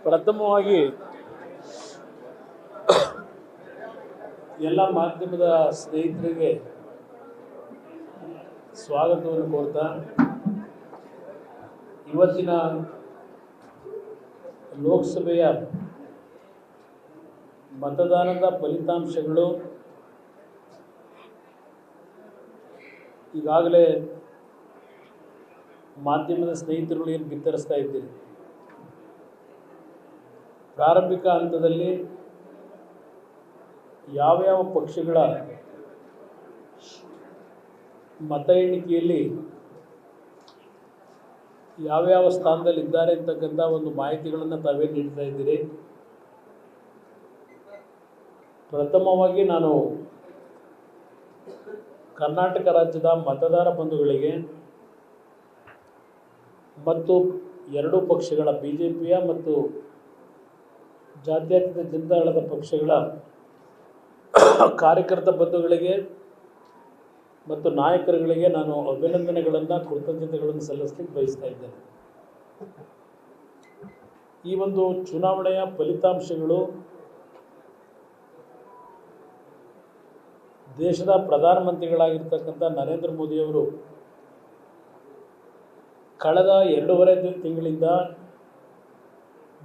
ಪ್ರಥಮವಾಗಿ ಎಲ್ಲ ಮಾಧ್ಯಮದ ಸ್ನೇಹಿತರಿಗೆ ಸ್ವಾಗತವನ್ನು ಕೋರ್ತಾ ಇವತ್ತಿನ ಲೋಕಸಭೆಯ ಮತದಾನದ ಫಲಿತಾಂಶಗಳು ಈಗಾಗಲೇ ಮಾಧ್ಯಮದ ಸ್ನೇಹಿತರುಗಳು ಏನು ಬಿತ್ತರಿಸ್ತಾ ಇದ್ದೀರಿ. ಪ್ರಾರಂಭಿಕ ಹಂತದಲ್ಲಿ ಯಾವ್ಯಾವ ಪಕ್ಷಗಳ ಮತ ಎಣಿಕೆಯಲ್ಲಿ ಯಾವ್ಯಾವ ಸ್ಥಾನದಲ್ಲಿ ಇದ್ದಾರೆ ಅಂತಕ್ಕಂಥ ಒಂದು ಮಾಹಿತಿಗಳನ್ನು ತಾವೇ ನೀಡ್ತಾ ಇದ್ದೀರಿ. ಪ್ರಥಮವಾಗಿ ನಾನು ಕರ್ನಾಟಕ ರಾಜ್ಯದ ಮತದಾರ ಬಂಧುಗಳಿಗೆ ಮತ್ತು ಎರಡೂ ಪಕ್ಷಗಳ BJPಯ ಮತ್ತು ಜಾತ್ಯತೀತ ಜನತಾದಳದ ಪಕ್ಷಗಳ ಕಾರ್ಯಕರ್ತ ಬಂಧುಗಳಿಗೆ ಮತ್ತು ನಾಯಕರುಗಳಿಗೆ ನಾನು ಅಭಿನಂದನೆಗಳನ್ನು ಕೃತಜ್ಞತೆಗಳನ್ನು ಸಲ್ಲಿಸಲಿಕ್ಕೆ ಬಯಸ್ತಾ ಇದ್ದೇನೆ. ಈ ಒಂದು ಚುನಾವಣೆಯ ಫಲಿತಾಂಶಗಳು ದೇಶದ ಪ್ರಧಾನಮಂತ್ರಿಗಳಾಗಿರ್ತಕ್ಕಂಥ ನರೇಂದ್ರ ಮೋದಿಯವರು ಕಳೆದ 2.5 ತಿಂಗಳಿಂದ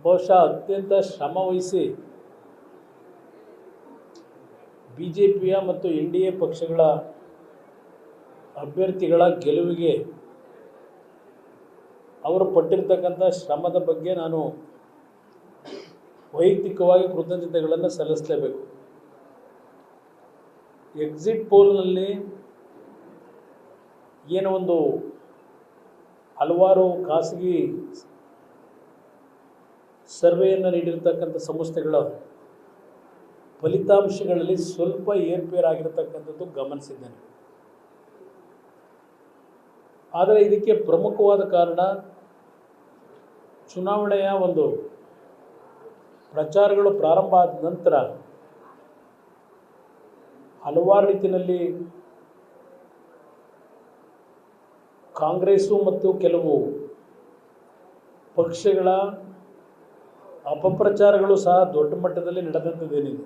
ಬಹುಶಃ ಅತ್ಯಂತ ಶ್ರಮವಹಿಸಿ BJPಯ ಮತ್ತು NDA ಪಕ್ಷಗಳ ಅಭ್ಯರ್ಥಿಗಳ ಗೆಲುವಿಗೆ ಅವರು ಪಟ್ಟಿರ್ತಕ್ಕಂಥ ಶ್ರಮದ ಬಗ್ಗೆ ನಾನು ವೈಯಕ್ತಿಕವಾಗಿ ಕೃತಜ್ಞತೆಗಳನ್ನು ಸಲ್ಲಿಸಲೇಬೇಕು. ಎಕ್ಸಿಟ್ ಪೋಲ್ನಲ್ಲಿ ಏನೋ ಒಂದು ಹಲವಾರು ಖಾಸಗಿ ಸರ್ವೆಯನ್ನು ನೀಡಿರ್ತಕ್ಕಂಥ ಸಂಸ್ಥೆಗಳ ಫಲಿತಾಂಶಗಳಲ್ಲಿ ಸ್ವಲ್ಪ ಏರ್ಪೇರಾಗಿರ್ತಕ್ಕಂಥದ್ದು ಗಮನಿಸಿದ್ದೇನೆ. ಆದರೆ ಇದಕ್ಕೆ ಪ್ರಮುಖವಾದ ಕಾರಣ ಚುನಾವಣೆಯ ಒಂದು ಪ್ರಚಾರಗಳು ಪ್ರಾರಂಭ ಆದ ನಂತರ ಹಲವಾರು ರೀತಿಯಲ್ಲಿ ಕಾಂಗ್ರೆಸ್ಸು ಮತ್ತು ಕೆಲವು ಪಕ್ಷಗಳ ಅಪಪ್ರಚಾರಗಳು ಸಹ ದೊಡ್ಡ ಮಟ್ಟದಲ್ಲಿ ನಡೆದಂಥದ್ದೇನಿದೆ.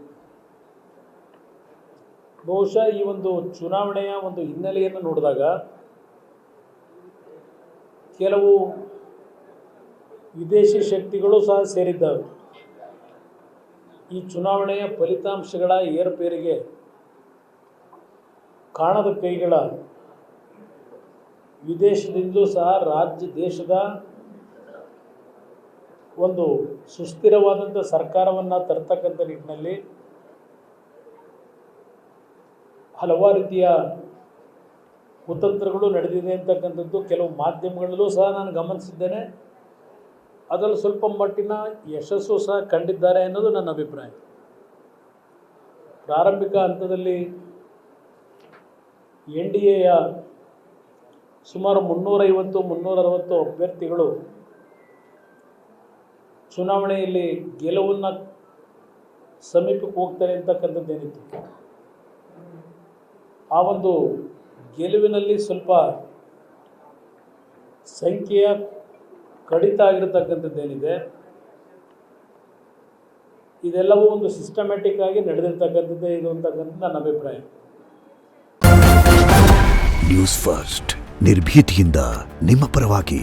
ಬಹುಶಃ ಈ ಒಂದು ಚುನಾವಣೆಯ ಒಂದು ಹಿನ್ನೆಲೆಯನ್ನು ನೋಡಿದಾಗ ಕೆಲವು ವಿದೇಶಿ ಶಕ್ತಿಗಳು ಸಹ ಸೇರಿದ್ದಾವೆ. ಈ ಚುನಾವಣೆಯ ಫಲಿತಾಂಶಗಳ ಏರುಪೇರಿಗೆ ಕಾಣದ ಕೈಗಳ ವಿದೇಶದಿಂದಲೂ ಸಹ ದೇಶದ ಒಂದು ಸುಸ್ಥಿರವಾದಂಥ ಸರ್ಕಾರವನ್ನು ತರ್ತಕ್ಕಂಥ ನಿಟ್ಟಿನಲ್ಲಿ ಹಲವಾರು ರೀತಿಯ ಕುತಂತ್ರಗಳು ನಡೆದಿದೆ ಅಂತಕ್ಕಂಥದ್ದು ಕೆಲವು ಮಾಧ್ಯಮಗಳಲ್ಲೂ ಸಹ ನಾನು ಗಮನಿಸಿದ್ದೇನೆ. ಅದರಲ್ಲಿ ಸ್ವಲ್ಪ ಮಟ್ಟಿನ ಯಶಸ್ಸು ಸಹ ಕಂಡಿದ್ದಾರೆ ಅನ್ನೋದು ನನ್ನ ಅಭಿಪ್ರಾಯ. ಪ್ರಾರಂಭಿಕ ಹಂತದಲ್ಲಿ NDAಯ ಸುಮಾರು 350-360 ಅಭ್ಯರ್ಥಿಗಳು ಚುನಾವಣೆಯಲ್ಲಿ ಗೆಲುವನ್ನು ಸಮೀಪಕ್ಕೆ ಹೋಗ್ತಾರೆ ಅಂತಕ್ಕಂಥದ್ದೇನಿತ್ತು. ಆ ಒಂದು ಗೆಲುವಿನಲ್ಲಿ ಸ್ವಲ್ಪ ಸಂಖ್ಯೆಯ ಕಡಿತ ಆಗಿರತಕ್ಕಂಥದ್ದೇನಿದೆ, ಇದೆಲ್ಲವೂ ಒಂದು ಸಿಸ್ಟಮ್ಯಾಟಿಕ್ ಆಗಿ ನಡೆದಿರ್ತಕ್ಕಂಥದ್ದೇ ಇದು ಅಂತಕ್ಕಂಥದ್ದು ನನ್ನ ಅಭಿಪ್ರಾಯ. ನ್ಯೂಸ್ ಫಸ್ಟ್ ನಿರ್ಭೀತಿಯಿಂದ ನಿಮ್ಮ ಪರವಾಗಿ.